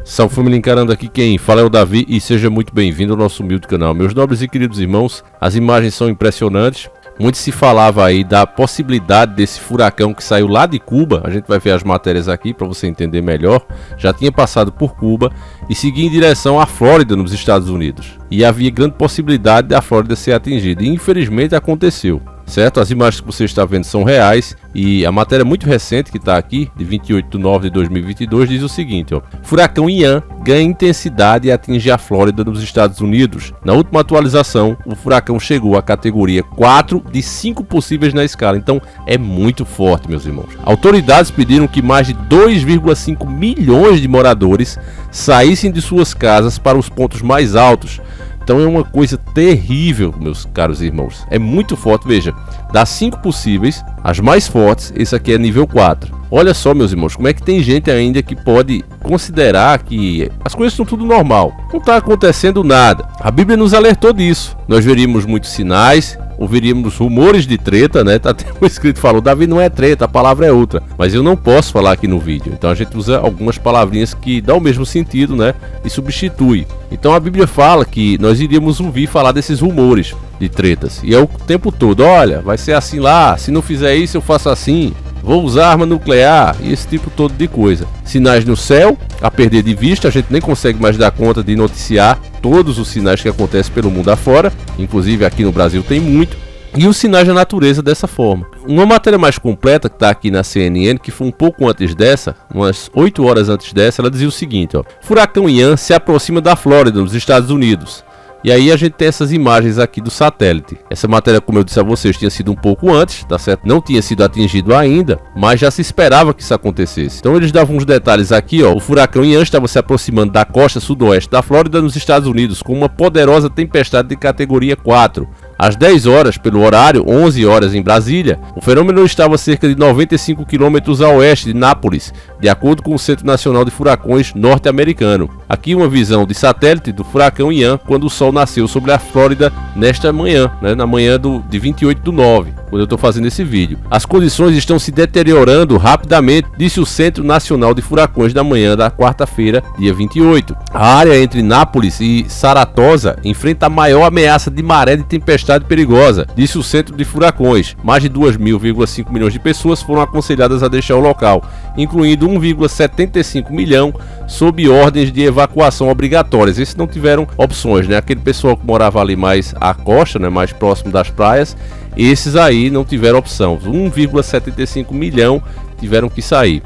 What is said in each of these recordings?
Salve família, encarando aqui quem fala é o Davi e seja muito bem-vindo ao nosso humilde canal. Meus nobres e queridos irmãos, as imagens são impressionantes. Muito se falava aí da possibilidade desse furacão que saiu lá de Cuba. A gente vai ver as matérias aqui para você entender melhor. Já tinha passado por Cuba e seguia em direção à Flórida, nos Estados Unidos. E havia grande possibilidade da Flórida ser atingida. E infelizmente aconteceu. Certo? As imagens que você está vendo são reais e a matéria muito recente que está aqui, de 28/9/2022, diz o seguinte, ó: Furacão Ian ganha intensidade e atinge a Flórida nos Estados Unidos. Na última atualização, o furacão chegou à categoria 4 de 5 possíveis na escala, então é muito forte, meus irmãos. Autoridades pediram que mais de 2,5 milhões de moradores saíssem de suas casas para os pontos mais altos. Então é uma coisa terrível, meus caros irmãos. É muito forte, veja. Das 5 possíveis, as mais fortes, esse aqui é nível 4. Olha só, meus irmãos, como é que tem gente ainda que pode considerar que as coisas estão tudo normal. Não está acontecendo nada. A Bíblia nos alertou disso. Nós veríamos muitos sinais, ouviríamos rumores de treta, né? Tá até um escrito falou, Davi, não é treta, a palavra é outra. Mas eu não posso falar aqui no vídeo. Então a gente usa algumas palavrinhas que dão o mesmo sentido, né? E substitui. Então a Bíblia fala que nós iríamos ouvir falar desses rumores de tretas. E é o tempo todo, olha, vai ser assim lá, se não fizer isso eu faço assim. Vou usar arma nuclear e esse tipo todo de coisa. Sinais no céu, a perder de vista, a gente nem consegue mais dar conta de noticiar todos os sinais que acontecem pelo mundo afora, inclusive aqui no Brasil tem muito, e os sinais da natureza dessa forma. Uma matéria mais completa que está aqui na CNN, que foi um pouco antes dessa, umas 8 horas antes dessa, ela dizia o seguinte, ó: Furacão Ian se aproxima da Flórida, nos Estados Unidos. E aí a gente tem essas imagens aqui do satélite. Essa matéria, como eu disse a vocês, tinha sido um pouco antes, tá certo? Não tinha sido atingido ainda, mas já se esperava que isso acontecesse. Então eles davam uns detalhes aqui, ó. O furacão Ian estava se aproximando da costa sudoeste da Flórida, nos Estados Unidos, com uma poderosa tempestade de categoria 4. Às 10 horas, pelo horário, 11 horas em Brasília, o fenômeno estava a cerca de 95 quilômetros a oeste de Nápoles, de acordo com o Centro Nacional de Furacões norte-americano. Aqui uma visão de satélite do furacão Ian quando o sol nasceu sobre a Flórida nesta manhã, né, na manhã de 28/9, quando eu estou fazendo esse vídeo. As condições estão se deteriorando rapidamente, disse o Centro Nacional de Furacões na manhã da quarta-feira, dia 28. A área entre Nápoles e Saratoga enfrenta a maior ameaça de maré de tempestade perigosa, disse o Centro de Furacões. Mais de 2,5 milhões de pessoas foram aconselhadas a deixar o local, incluindo 1,75 milhão sob ordens de evacuação obrigatórias. Esses não tiveram opções, né? Aquele pessoal que morava ali mais à costa, né, mais próximo das praias, esses aí não tiveram opção. 1,75 milhão tiveram que sair.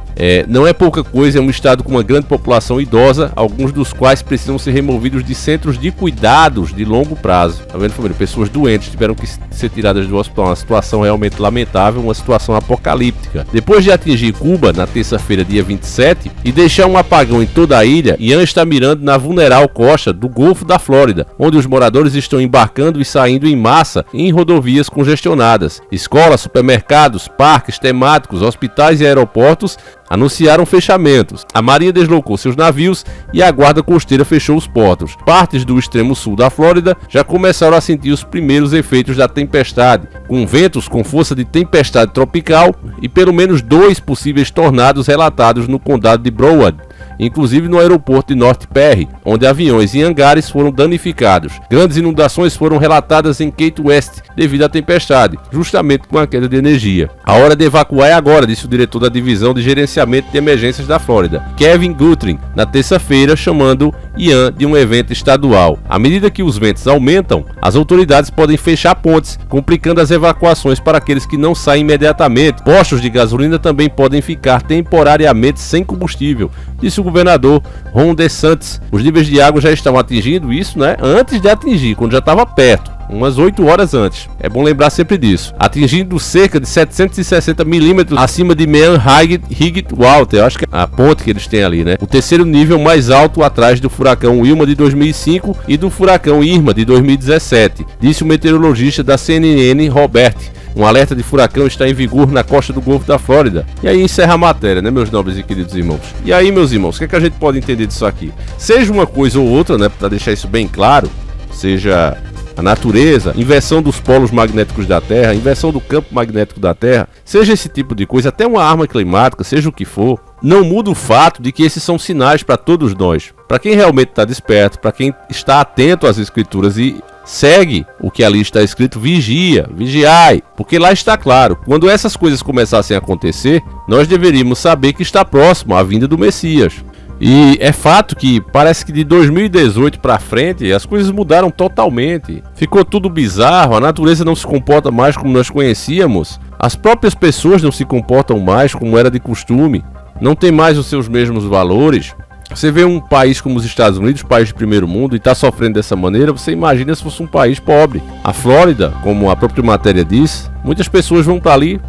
Não é pouca coisa, é um estado com uma grande população idosa, alguns dos quais precisam ser removidos de centros de cuidados de longo prazo. Tá vendo, família? Pessoas doentes tiveram que ser tiradas do hospital. Uma situação realmente lamentável, uma situação apocalíptica. Depois de atingir Cuba na terça-feira, dia 27, e deixar um apagão em toda a ilha, Ian está mirando na vulnerável costa do Golfo da Flórida, onde os moradores estão embarcando e saindo em massa em rodovias congestionadas. Escolas, supermercados, parques temáticos, hospitais e aeroportos anunciaram fechamentos. A Marinha deslocou seus navios e a Guarda Costeira fechou os portos. Partes do extremo sul da Flórida já começaram a sentir os primeiros efeitos da tempestade, com ventos com força de tempestade tropical e pelo menos 2 possíveis tornados relatados no condado de Broward, inclusive no aeroporto de North Perry, onde aviões e hangares foram danificados. Grandes inundações foram relatadas em Key West devido à tempestade, justamente com a queda de energia. A hora de evacuar é agora, disse o diretor da divisão de gerenciamento de emergências da Flórida, Kevin Guthrie, na terça-feira, chamando Ian de um evento estadual. À medida que os ventos aumentam, as autoridades podem fechar pontes, complicando as evacuações para aqueles que não saem imediatamente. Postos de gasolina também podem ficar temporariamente sem combustível, disse o governador Ron DeSantis. Os níveis de água já estavam atingindo isso, né? Antes de atingir, quando já estava perto. Umas 8 horas antes. É bom lembrar sempre disso. Atingindo cerca de 760 milímetros acima de Manhattan Walter. Eu acho que é a ponte que eles têm ali, né? O terceiro nível mais alto atrás do furacão Wilma de 2005 e do furacão Irma de 2017, disse o meteorologista da CNN, Robert. Um alerta de furacão está em vigor na costa do Golfo da Flórida. E aí encerra a matéria, né, meus nobres e queridos irmãos? E aí, meus irmãos, o que é que a gente pode entender disso aqui? Seja uma coisa ou outra, né, para deixar isso bem claro, seja a natureza, inversão dos polos magnéticos da Terra, inversão do campo magnético da Terra, seja esse tipo de coisa, até uma arma climática, seja o que for, não muda o fato de que esses são sinais para todos nós. Para quem realmente está desperto, para quem está atento às escrituras e segue o que ali está escrito, vigiai, porque lá está claro, quando essas coisas começassem a acontecer, nós deveríamos saber que está próximo a vinda do Messias. E é fato que parece que de 2018 para frente as coisas mudaram totalmente. Ficou tudo bizarro, a natureza não se comporta mais como nós conhecíamos, as próprias pessoas não se comportam mais como era de costume, não tem mais os seus mesmos valores. Você vê um país como os Estados Unidos, país de primeiro mundo, e está sofrendo dessa maneira, você imagina se fosse um país pobre. A Flórida, como a própria matéria diz, muitas pessoas vão para ali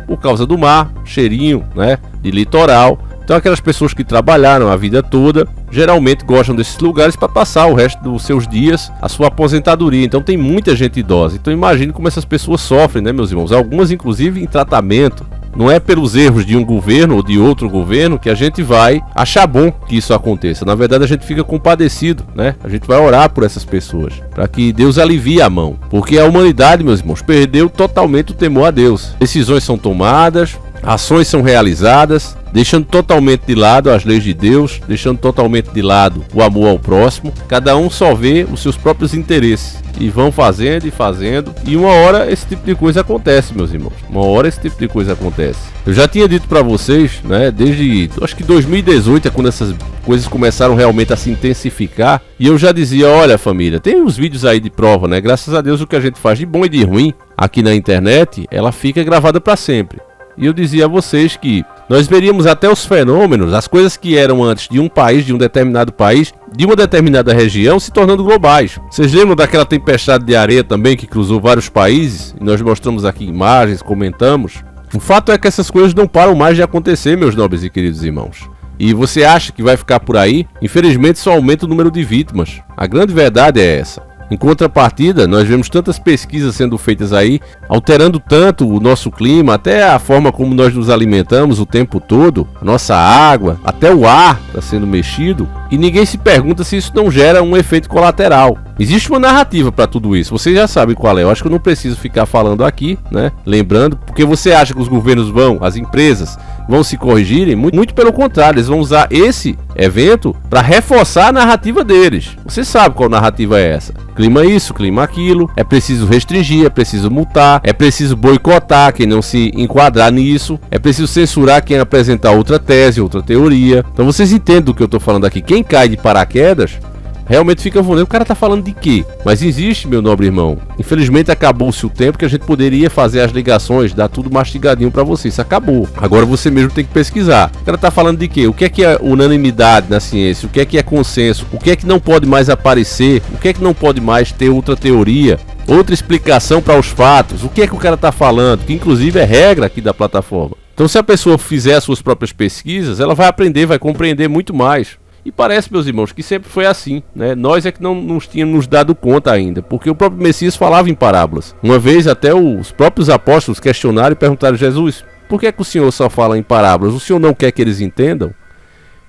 por causa do mar, cheirinho, né, de litoral. Então aquelas pessoas que trabalharam a vida toda, geralmente gostam desses lugares para passar o resto dos seus dias, a sua aposentadoria. Então tem muita gente idosa. Então imagine como essas pessoas sofrem, né, meus irmãos? Algumas inclusive em tratamento. Não é pelos erros de um governo ou de outro governo que a gente vai achar bom que isso aconteça. Na verdade, a gente fica compadecido, né? A gente vai orar por essas pessoas, para que Deus alivie a mão. Porque a humanidade, meus irmãos, perdeu totalmente o temor a Deus. Decisões são tomadas, ações são realizadas, deixando totalmente de lado as leis de Deus, deixando totalmente de lado o amor ao próximo. Cada um só vê os seus próprios interesses e vão fazendo e fazendo, e uma hora esse tipo de coisa acontece, meus irmãos. Uma hora esse tipo de coisa acontece. Eu já tinha dito para vocês, né, desde acho que 2018 é quando essas coisas começaram realmente a se intensificar, e eu já dizia, olha família, tem uns vídeos aí de prova, né? Graças a Deus o que a gente faz de bom e de ruim aqui na internet, ela fica gravada para sempre. E eu dizia a vocês que nós veríamos até os fenômenos, as coisas que eram antes de um país, de um determinado país, de uma determinada região, se tornando globais. Vocês lembram daquela tempestade de areia também que cruzou vários países? E nós mostramos aqui imagens, comentamos. O fato é que essas coisas não param mais de acontecer, meus nobres e queridos irmãos. E você acha que vai ficar por aí? Infelizmente só aumenta o número de vítimas. A grande verdade é essa. Em contrapartida, nós vemos tantas pesquisas sendo feitas aí, alterando tanto o nosso clima, até a forma como nós nos alimentamos o tempo todo, a nossa água, até o ar está sendo mexido, e ninguém se pergunta se isso não gera um efeito colateral. Existe uma narrativa para tudo isso, vocês já sabem qual é, eu acho que eu não preciso ficar falando aqui, né? Lembrando, porque você acha que os governos as empresas vão se corrigirem? Muito pelo contrário, eles vão usar esse evento para reforçar a narrativa deles. Você sabe qual narrativa é essa? Clima isso, clima aquilo, é preciso restringir, é preciso multar, é preciso boicotar quem não se enquadrar nisso, é preciso censurar quem apresentar outra tese, outra teoria. Então vocês entendem do que eu estou falando aqui. Quem cai de paraquedas realmente fica vulnerável. O cara tá falando de quê? Mas existe, meu nobre irmão. Infelizmente acabou-se o tempo que a gente poderia fazer as ligações, dar tudo mastigadinho para você. Isso acabou. Agora você mesmo tem que pesquisar. O cara tá falando de quê? O que é unanimidade na ciência? O que é consenso? O que não pode mais aparecer? O que não pode mais ter outra teoria? Outra explicação para os fatos? O que o cara tá falando? Que inclusive é regra aqui da plataforma. Então se a pessoa fizer as suas próprias pesquisas, ela vai aprender, vai compreender muito mais. E parece, meus irmãos, que sempre foi assim, né? Nós é que não nos tínhamos nos dado conta ainda, porque o próprio Messias falava em parábolas. Uma vez até os próprios apóstolos questionaram e perguntaram a Jesus: por que o Senhor só fala em parábolas? O Senhor não quer que eles entendam?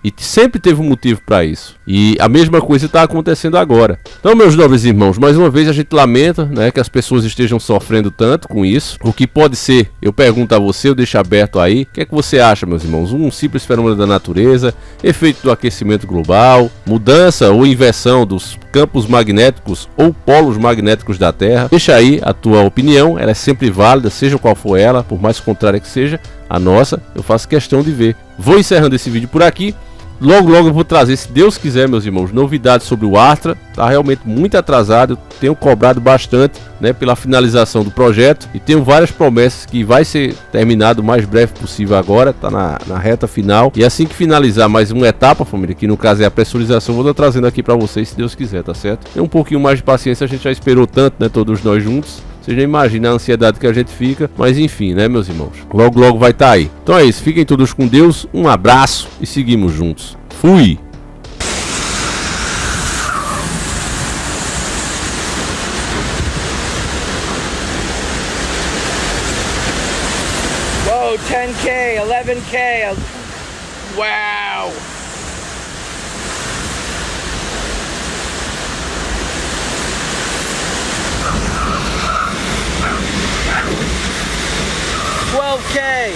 E sempre teve um motivo para isso. E a mesma coisa está acontecendo agora. Então, meus nobres irmãos, mais uma vez a gente lamenta, né, que as pessoas estejam sofrendo tanto com isso. O que pode ser, eu pergunto a você, eu deixo aberto aí. O que é que você acha, meus irmãos? Um simples fenômeno da natureza, efeito do aquecimento global, mudança ou inversão dos campos magnéticos ou polos magnéticos da Terra? Deixa aí a tua opinião, ela é sempre válida, seja qual for ela, por mais contrária que seja a nossa, eu faço questão de ver. Vou encerrando esse vídeo por aqui. Logo eu vou trazer, se Deus quiser, meus irmãos, novidades sobre o Astra. Está realmente muito atrasado, eu tenho cobrado bastante, né, pela finalização do projeto, e tenho várias promessas que vai ser terminado o mais breve possível agora, está na reta final. E assim que finalizar mais uma etapa, família, que no caso é a pressurização, vou estar trazendo aqui para vocês, se Deus quiser, tá certo? Tem um pouquinho mais de paciência, a gente já esperou tanto, né, todos nós juntos. Você já imagina a ansiedade que a gente fica, mas enfim, né, meus irmãos? Logo vai estar aí. Então é isso, fiquem todos com Deus, um abraço e seguimos juntos. Fui! Whoa, 10K, 11K, wow! $12K.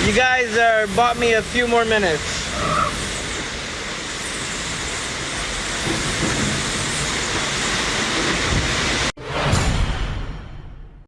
You guys bought me a few more minutes.